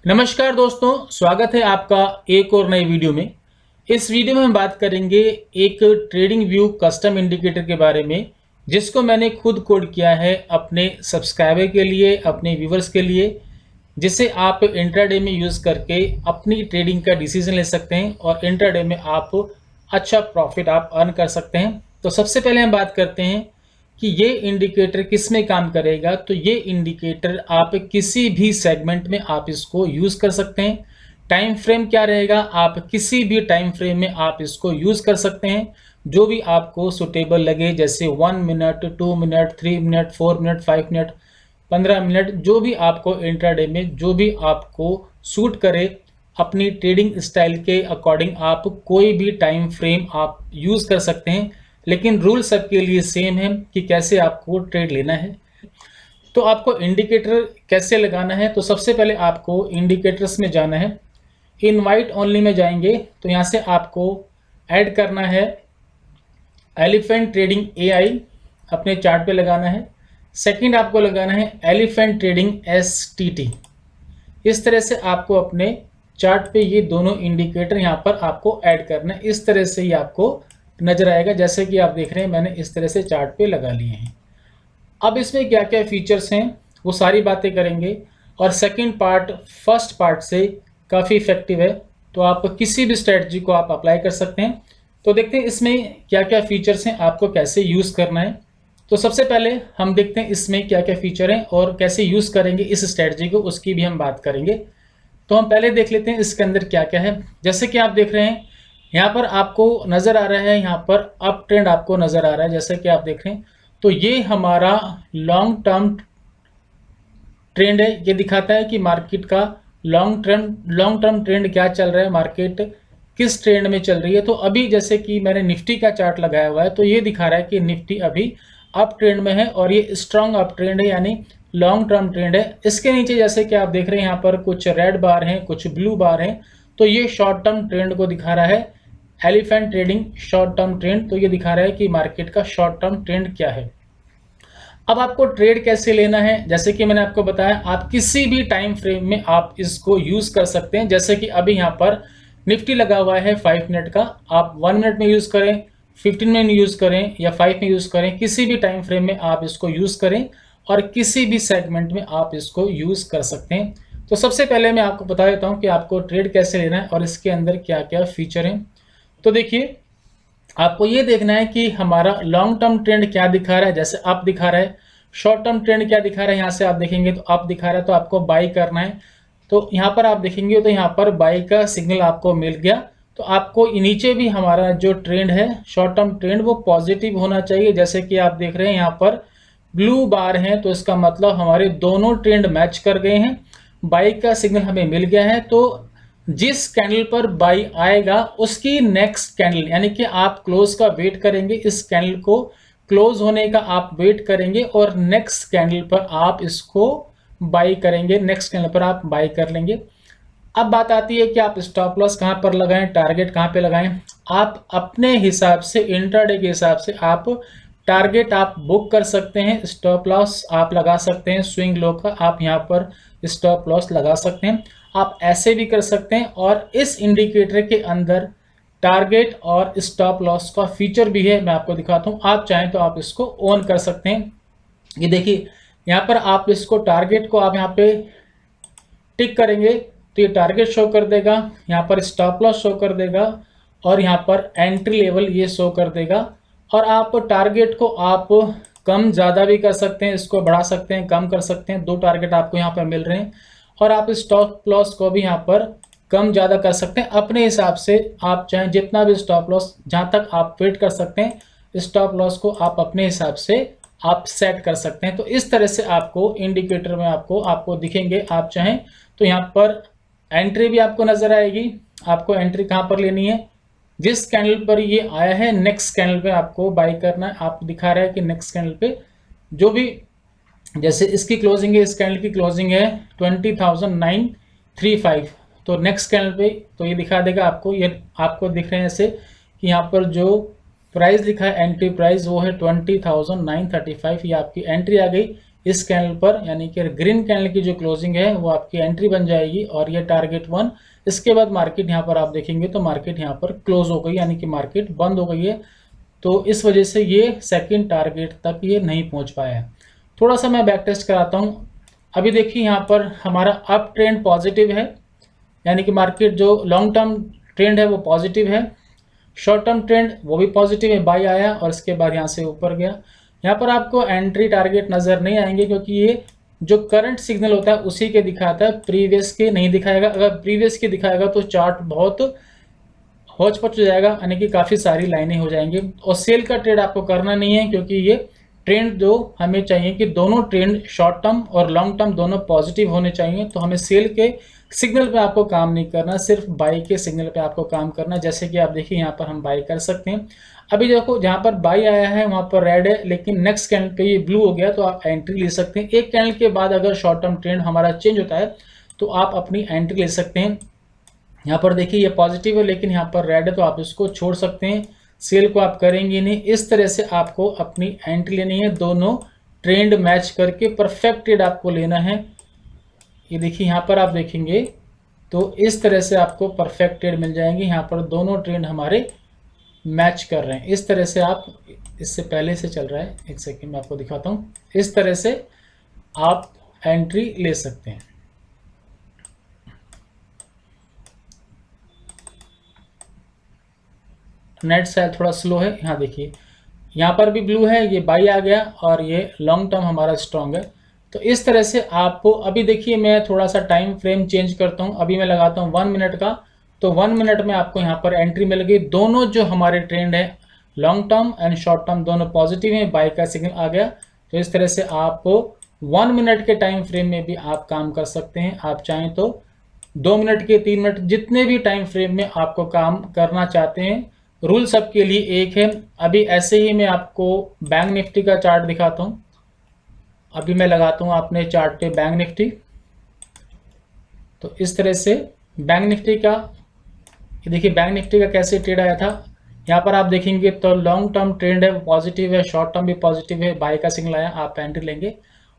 नमस्कार दोस्तों, स्वागत है आपका एक और नई वीडियो में। इस वीडियो में हम बात करेंगे एक ट्रेडिंग व्यू कस्टम इंडिकेटर के बारे में, जिसको मैंने खुद कोड किया है अपने सब्सक्राइबर के लिए, अपने व्यूवर्स के लिए, जिसे आप इंट्राडे में यूज़ करके अपनी ट्रेडिंग का डिसीजन ले सकते हैं और इंट्राडे में आप अच्छा प्रॉफिट आप अर्न कर सकते हैं। तो सबसे पहले हम बात करते हैं कि ये इंडिकेटर किस में काम करेगा। तो ये इंडिकेटर आप किसी भी सेगमेंट में आप इसको यूज़ कर सकते हैं। टाइम फ्रेम क्या रहेगा, आप किसी भी टाइम फ्रेम में आप इसको यूज़ कर सकते हैं, जो भी आपको सुटेबल लगे, जैसे 1 minute, 2 minute, 3 minute, 4 minute, 5 minute, 15 minute, जो भी आपको इंट्राडे में जो भी आपको सूट करे, अपनी ट्रेडिंग स्टाइल के अकॉर्डिंग आप कोई भी टाइम फ्रेम आप यूज़ कर सकते हैं। लेकिन रूल सबके लिए सेम है कि कैसे आपको ट्रेड लेना है। तो आपको इंडिकेटर कैसे लगाना है, तो सबसे पहले आपको इंडिकेटर्स में जाना है। इनवाइट ओनली में जाएंगे तो यहाँ से आपको ऐड करना है एलिफेंट ट्रेडिंग एआई, अपने चार्ट पे लगाना है। सेकंड आपको लगाना है एलिफेंट ट्रेडिंग एसटीटी। इस तरह से आपको अपने चार्ट पे ये दोनों इंडिकेटर यहाँ पर आपको ऐड करना है। इस तरह से ही आपको नजर आएगा, जैसे कि आप देख रहे हैं मैंने इस तरह से चार्ट पे लगा लिए हैं। अब इसमें क्या क्या फीचर्स हैं वो सारी बातें करेंगे, और सेकंड पार्ट फर्स्ट पार्ट से काफ़ी इफेक्टिव है, तो आप किसी भी स्ट्रेटजी को आप अप्लाई कर सकते हैं। तो देखते हैं इसमें क्या क्या फीचर्स हैं, आपको कैसे यूज़ करना है। तो सबसे पहले हम देखते हैं इसमें क्या क्या फीचर हैं और कैसे यूज़ करेंगे इस स्ट्रेटजी को, उसकी भी हम बात करेंगे। तो हम पहले देख लेते हैं इसके अंदर क्या क्या है। जैसे कि आप देख रहे हैं यहाँ पर आपको नज़र आ रहा है, यहाँ पर अप ट्रेंड आपको नज़र आ रहा है, जैसे कि आप देख रहे हैं। तो ये हमारा लॉन्ग टर्म ट्रेंड है। ये दिखाता है कि मार्केट का लॉन्ग टर्म ट्रेंड क्या चल रहा है, मार्केट किस ट्रेंड में चल रही है। तो अभी जैसे कि मैंने निफ्टी का चार्ट लगाया हुआ है, तो ये दिखा रहा है कि निफ्टी अभी अप ट्रेंड में है और ये स्ट्रॉन्ग अप ट्रेंड है, यानी लॉन्ग टर्म ट्रेंड है। इसके नीचे जैसे कि आप देख रहे हैं यहाँ पर कुछ रेड बार हैं, कुछ ब्लू बार हैं, तो ये शॉर्ट टर्म ट्रेंड को दिखा रहा है। Elephant trading short term trend, तो ये दिखा रहा है कि मार्केट का शॉर्ट टर्म ट्रेंड क्या है। अब आपको ट्रेड कैसे लेना है, जैसे कि मैंने आपको बताया, आप किसी भी टाइम फ्रेम में आप इसको यूज कर सकते हैं। जैसे कि अभी यहाँ पर निफ्टी लगा हुआ है 5 मिनट का, आप 1 मिनट में यूज करें, 15 में यूज करें या 5 में यूज करें, किसी भी टाइम फ्रेम में आप इसको यूज करें और किसी भी सेगमेंट में आप इसको यूज कर सकते हैं। तो सबसे पहले मैं आपको बता देता हूँ कि आपको ट्रेड कैसे लेना है और इसके अंदर क्या क्या फीचर हैं। तो देखिए, आपको ये देखना है कि हमारा लॉन्ग टर्म ट्रेंड क्या दिखा रहा है, जैसे अप दिखा रहा है। शॉर्ट टर्म ट्रेंड क्या दिखा रहा है, यहाँ से आप देखेंगे तो अप दिखा रहा है, तो आपको बाई करना है। तो यहाँ पर आप देखेंगे तो यहाँ पर बाई का सिग्नल आपको मिल गया। तो आपको नीचे भी हमारा जो ट्रेंड है शॉर्ट टर्म ट्रेंड वो पॉजिटिव होना चाहिए। जैसे कि आप देख रहे हैं यहाँ पर ब्लू बार है, तो इसका मतलब हमारे दोनों ट्रेंड मैच कर गए हैं, बाई का सिग्नल हमें मिल गया है। तो जिस कैंडल पर बाई आएगा उसकी नेक्स्ट कैंडल, यानी कि आप क्लोज का वेट करेंगे, इस कैंडल को क्लोज होने का आप वेट करेंगे और नेक्स्ट कैंडल पर आप इसको बाई करेंगे, नेक्स्ट कैंडल पर आप बाई कर लेंगे। अब बात आती है कि आप स्टॉप लॉस कहाँ पर लगाएं, टारगेट कहाँ पे लगाएं। आप अपने हिसाब से, इंट्राडे के हिसाब से आप टारगेट आप बुक कर सकते हैं, स्टॉप लॉस आप लगा सकते हैं, स्विंग लो का आप यहाँ पर स्टॉप लॉस लगा सकते हैं। आप ऐसे भी कर सकते हैं, और इस इंडिकेटर के अंदर टारगेट और स्टॉप लॉस का फीचर भी है, मैं आपको दिखाता हूँ। आप चाहें तो आप इसको ऑन कर सकते हैं। ये देखिए, यहाँ पर आप इसको टारगेट को आप यहाँ पे टिक करेंगे तो ये टारगेट शो कर देगा, यहाँ पर स्टॉप लॉस शो कर देगा और यहाँ पर एंट्री लेवल ये शो कर देगा। और आप टारगेट को आप कम ज़्यादा भी कर सकते हैं, इसको बढ़ा सकते हैं, कम कर सकते हैं। 2 टारगेट आपको यहाँ पर मिल रहे हैं, और आप स्टॉप लॉस को भी यहाँ पर कम ज़्यादा कर सकते हैं अपने हिसाब से। आप चाहें जितना भी स्टॉप लॉस, जहाँ तक आप वेट कर सकते हैं, स्टॉप लॉस को आप अपने हिसाब से आप सेट कर सकते हैं। तो इस तरह से आपको इंडिकेटर में आपको दिखेंगे। आप चाहें तो यहाँ पर एंट्री भी आपको नजर आएगी। आपको एंट्री कहाँ पर लेनी है, जिस कैंडल पर ये आया है नेक्स्ट कैंडल पे आपको बाई करना है। आप दिखा रहा है कि नेक्स्ट कैंडल पे जो भी, जैसे इसकी क्लोजिंग है, इस कैंडल की क्लोजिंग है 20,935, तो नेक्स्ट कैंडल पे तो ये दिखा देगा आपको। ये आपको दिख रहे हैं ऐसे कि यहाँ पर जो प्राइस लिखा है एंट्री प्राइस वो है 20,935, ये आपकी एंट्री आ गई। इस कैंडल पर, यानी कि ग्रीन कैंडल की जो क्लोजिंग है वो आपकी एंट्री बन जाएगी और ये टारगेट 1। इसके बाद मार्केट यहाँ पर आप देखेंगे तो मार्केट यहाँ पर क्लोज हो गई, यानी कि मार्केट बंद हो गई है। तो इस वजह से ये सेकंड टारगेट तक ये नहीं पहुंच पाया है। थोड़ा सा मैं बैक टेस्ट कराता हूँ। अभी देखिए यहाँ पर हमारा अप ट्रेंड पॉजिटिव है, यानी कि मार्केट जो लॉन्ग टर्म ट्रेंड है वो पॉजिटिव है, शॉर्ट टर्म ट्रेंड वो भी पॉजिटिव है, बाई आया और इसके बाद यहाँ से ऊपर गया। यहाँ पर आपको एंट्री टारगेट नज़र नहीं आएंगे क्योंकि ये जो करंट सिग्नल होता है उसी के दिखाता है, प्रीवियस के नहीं दिखाएगा। अगर प्रीवियस के दिखाएगा तो चार्ट बहुत होच पच हो जाएगा, यानी कि काफ़ी सारी लाइनें हो जाएंगी। और सेल का ट्रेड आपको करना नहीं है क्योंकि ये ट्रेंड जो हमें चाहिए कि दोनों ट्रेंड शॉर्ट टर्म और लॉन्ग टर्म दोनों पॉजिटिव होने चाहिए। तो हमें सेल के सिग्नल पे आपको काम नहीं करना, सिर्फ बाई के सिग्नल पे आपको काम करना। जैसे कि आप देखिए यहाँ पर हम बाई कर सकते हैं। अभी देखो जहाँ पर बाई आया है वहाँ पर रेड है, लेकिन नेक्स्ट कैंडल पे ये ब्लू हो गया तो आप एंट्री ले सकते हैं। एक कैंडल के बाद अगर शॉर्ट टर्म ट्रेंड हमारा चेंज होता है तो आप अपनी एंट्री ले सकते हैं। यहाँ पर देखिए ये पॉजिटिव है लेकिन यहाँ पर रेड है तो आप इसको छोड़ सकते हैं, सेल को आप करेंगे नहीं। इस तरह से आपको अपनी एंट्री लेनी है, दोनों ट्रेंड मैच करके परफेक्ट ट्रेड आपको लेना है। ये देखिए यहाँ पर आप देखेंगे तो इस तरह से आपको परफेक्ट ट्रेड मिल जाएंगे। यहाँ पर दोनों ट्रेंड हमारे मैच कर रहे हैं। इस तरह से आप, इससे पहले से चल रहा है, एक सेकेंड में आपको दिखाता हूँ। इस तरह से आप एंट्री ले सकते हैं। नेट शायद थोड़ा स्लो है। यहाँ देखिए यहाँ पर भी ब्लू है, ये बाई आ गया और ये लॉन्ग टर्म हमारा स्ट्रॉन्ग है। तो इस तरह से आपको, अभी देखिए मैं थोड़ा सा टाइम फ्रेम चेंज करता हूँ। अभी मैं लगाता हूँ 1 मिनट का, तो 1 मिनट में आपको यहाँ पर एंट्री मिल गई। दोनों जो हमारे ट्रेंड है long term and short term दोनों पॉजिटिव हैं, बाई का सिग्नल आ गया। तो इस तरह से आपको 1 मिनट के टाइम फ्रेम में भी आप काम कर सकते हैं। आप चाहें तो 2 मिनट के, 3 मिनट, जितने भी टाइम फ्रेम में आपको काम करना चाहते हैं, रूल सबके लिए एक है। अभी ऐसे ही मैं आपको बैंक निफ्टी का चार्ट दिखाता हूँ। अभी मैं लगाता हूँ अपने चार्ट पे बैंक निफ्टी। तो इस तरह से बैंक निफ्टी का, ये देखिए बैंक निफ्टी का कैसे ट्रेड आया था। यहाँ पर आप देखेंगे तो लॉन्ग टर्म ट्रेंड है, पॉजिटिव है, शॉर्ट टर्म भी पॉजिटिव है, बाई का सिग्नल आया, आप एंट्री लेंगे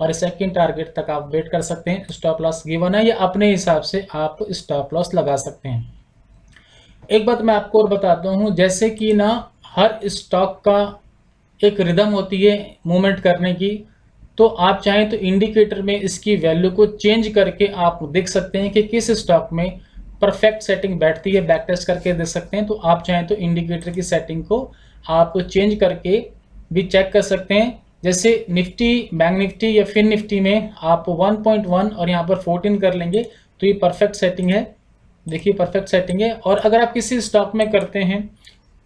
और सेकंड टारगेट तक आप वेट कर सकते हैं। स्टॉप लॉस गिवन है, या अपने हिसाब से आप स्टॉप लॉस लगा सकते हैं। एक बात मैं आपको और बताता हूँ, जैसे कि ना हर स्टॉक का एक रिदम होती है मूवमेंट करने की। तो आप चाहें तो इंडिकेटर में इसकी वैल्यू को चेंज करके आप देख सकते हैं कि किस स्टॉक में परफेक्ट सेटिंग बैठती है, बैक टेस्ट करके देख सकते हैं। तो आप चाहें तो इंडिकेटर की सेटिंग को आप चेंज करके भी चेक कर सकते हैं। जैसे निफ्टी, बैंक निफ्टी या फिन निफ्टी में आप 1.1 और यहाँ पर 14 कर लेंगे तो ये परफेक्ट सेटिंग है। देखिए परफेक्ट सेटिंग है। और अगर आप किसी स्टॉक में करते हैं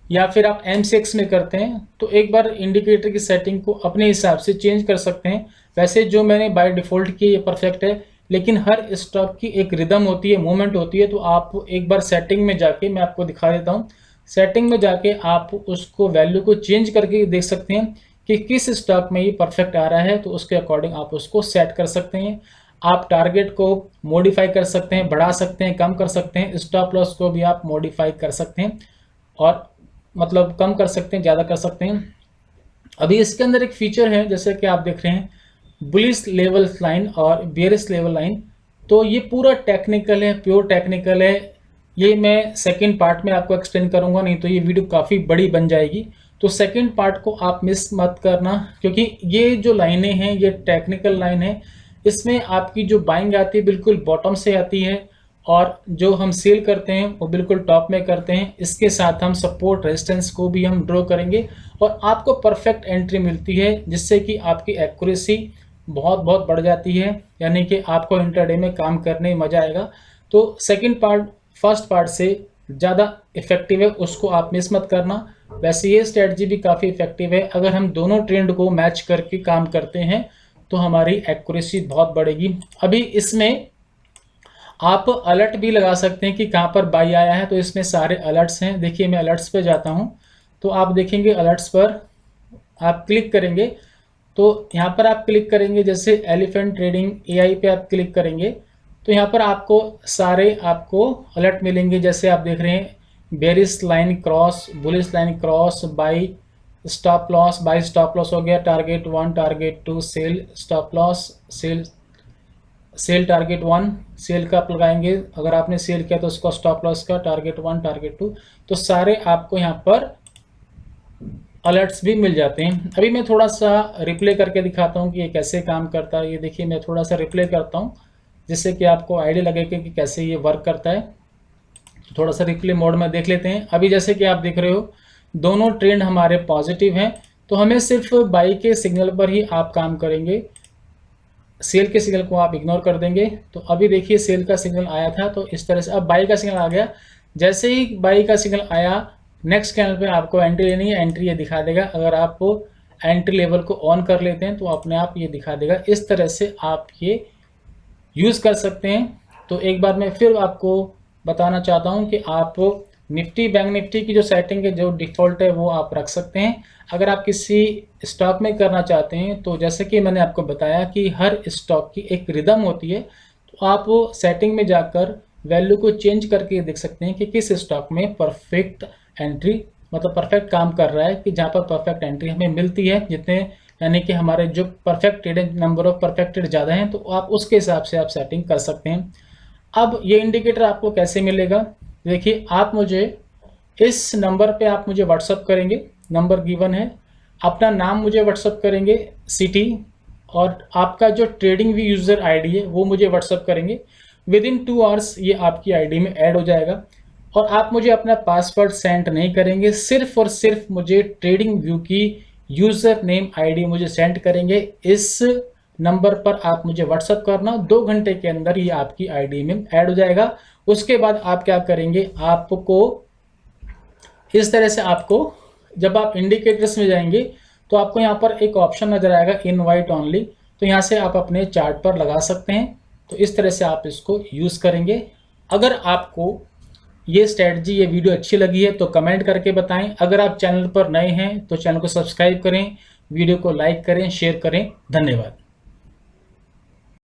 या फिर आप MCX में करते हैं तो एक बार इंडिकेटर की सेटिंग को अपने हिसाब से चेंज कर सकते हैं। वैसे जो मैंने बाय डिफ़ॉल्ट की ये परफेक्ट है, लेकिन हर स्टॉक की एक रिदम होती है, मूवमेंट होती है। तो आप एक बार सेटिंग में जाके, मैं आपको दिखा देता हूँ, सेटिंग में जाके आप उसको वैल्यू को चेंज करके देख सकते हैं कि किस स्टॉक में ये परफेक्ट आ रहा है। तो उसके अकॉर्डिंग आप उसको सेट कर सकते हैं। आप टारगेट को मॉडिफाई कर सकते हैं, बढ़ा सकते हैं, कम कर सकते हैं। स्टॉप लॉस को भी आप मॉडिफाई कर सकते हैं और मतलब कम कर सकते हैं, ज़्यादा कर सकते हैं। अभी इसके अंदर एक फीचर है, जैसे कि आप देख रहे हैं बुलिश लेवल लाइन और बेयरिश लेवल लाइन। तो ये पूरा टेक्निकल है, प्योर टेक्निकल है। ये मैं सेकंड पार्ट में आपको एक्सप्लेन करूंगा, नहीं तो ये वीडियो काफ़ी बड़ी बन जाएगी। तो सेकंड पार्ट को आप मिस मत करना, क्योंकि ये जो लाइनें हैं ये टेक्निकल लाइन है। इसमें आपकी जो बाइंग आती है बिल्कुल बॉटम से आती है और जो हम सेल करते हैं वो बिल्कुल टॉप में करते हैं। इसके साथ हम सपोर्ट रेजिस्टेंस को भी हम ड्रॉ करेंगे और आपको परफेक्ट एंट्री मिलती है, जिससे कि आपकी एक्यूरेसी बहुत बहुत बढ़ जाती है, यानी कि आपको इंट्राडे में काम करने में मज़ा आएगा। तो सेकंड पार्ट फर्स्ट पार्ट से ज़्यादा इफेक्टिव है, उसको आप मिस मत करना। वैसे ये स्ट्रेटजी भी काफ़ी इफेक्टिव है। अगर हम दोनों ट्रेंड को मैच करके काम करते हैं तो हमारी एक्यूरेसी बहुत बढ़ेगी। अभी इसमें आप अलर्ट भी लगा सकते हैं कि कहाँ पर बाई आया है, तो इसमें सारे अलर्ट्स हैं। देखिए मैं अलर्ट्स पे जाता हूँ तो आप देखेंगे अलर्ट्स पर आप क्लिक करेंगे तो यहाँ पर आप क्लिक करेंगे, जैसे एलिफेंट ट्रेडिंग AI पे आप क्लिक करेंगे तो यहाँ पर आपको सारे आपको अलर्ट मिलेंगे। जैसे आप देख रहे हैं bearish line cross, bullish line cross, buy stop loss, buy stop loss हो गया, target 1, target 2, sell stop loss, sell target 1, sell का आप लगाएंगे, अगर आपने सेल किया तो उसका स्टॉप लॉस का टारगेट 1, टारगेट 2, तो सारे आपको यहाँ पर अलर्ट्स भी मिल जाते हैं। अभी मैं थोड़ा सा रिप्ले करके दिखाता हूँ कि ये कैसे काम करता है। ये देखिए, मैं थोड़ा सा रिप्ले करता हूँ जिससे कि आपको आइडिया लगेगा कि कैसे ये वर्क करता है। तो थोड़ा सा रिप्ले मोड में देख लेते हैं। अभी जैसे कि आप देख रहे हो, दोनों ट्रेंड हमारे पॉजिटिव हैं, तो हमें सिर्फ बाई के सिग्नल पर ही आप काम करेंगे, सेल के सिग्नल को आप इग्नोर कर देंगे। तो अभी देखिए, सेल का सिग्नल आया था, तो इस तरह से अब बाई का सिग्नल आ गया। जैसे ही बाई का सिग्नल आया, नेक्स्ट कैंडल पे आपको एंट्री लेनी है, एंट्री ये दिखा देगा। अगर आप एंट्री लेवल को ऑन कर लेते हैं तो अपने आप ये दिखा देगा। इस तरह से आप ये यूज़ कर सकते हैं। तो एक बार मैं फिर आपको बताना चाहता हूँ कि आप निफ्टी, बैंक निफ्टी की जो सेटिंग है, जो डिफ़ॉल्ट है, वो आप रख सकते हैं। अगर आप किसी स्टॉक में करना चाहते हैं तो जैसे कि मैंने आपको बताया कि हर स्टॉक की एक रिदम होती है, तो आप वो सेटिंग में जाकर वैल्यू को चेंज करके देख सकते हैं कि किस स्टॉक में परफेक्ट एंट्री, मतलब परफेक्ट काम कर रहा है, कि जहाँ पर परफेक्ट एंट्री हमें मिलती है, जितने यानी कि हमारे जो perfect trade, number of perfect trade ज़्यादा हैं, तो आप उसके हिसाब से आप सेटिंग कर सकते हैं। अब ये इंडिकेटर आपको कैसे मिलेगा, देखिए, आप मुझे इस नंबर पे आप मुझे व्हाट्सअप करेंगे, नंबर गिवन है, अपना नाम मुझे व्हाट्सअप करेंगे, सिटी, और आपका जो ट्रेडिंग व्यू यूज़र आईडी है वो मुझे व्हाट्सअप करेंगे। विद इन 2 आवर्स ये आपकी आईडी में ऐड हो जाएगा। और आप मुझे अपना पासवर्ड सेंड नहीं करेंगे, सिर्फ और सिर्फ मुझे ट्रेडिंग व्यू की यूज़र नेम आईडी मुझे सेंड करेंगे। इस नंबर पर आप मुझे व्हाट्सअप करना, 2 घंटे के अंदर ये आपकी आईडी में ऐड हो जाएगा। उसके बाद आप क्या करेंगे, आपको इस तरह से, आपको जब आप इंडिकेटर्स में जाएंगे तो आपको यहाँ पर एक ऑप्शन नजर आएगा, इनवाइट ओनली, तो यहाँ से आप अपने चार्ट पर लगा सकते हैं। तो इस तरह से आप इसको यूज़ करेंगे। अगर आपको ये स्ट्रेटजी, ये वीडियो अच्छी लगी है तो कमेंट करके बताएं। अगर आप चैनल पर नए हैं तो चैनल को सब्सक्राइब करें, वीडियो को लाइक करें, शेयर करें। धन्यवाद।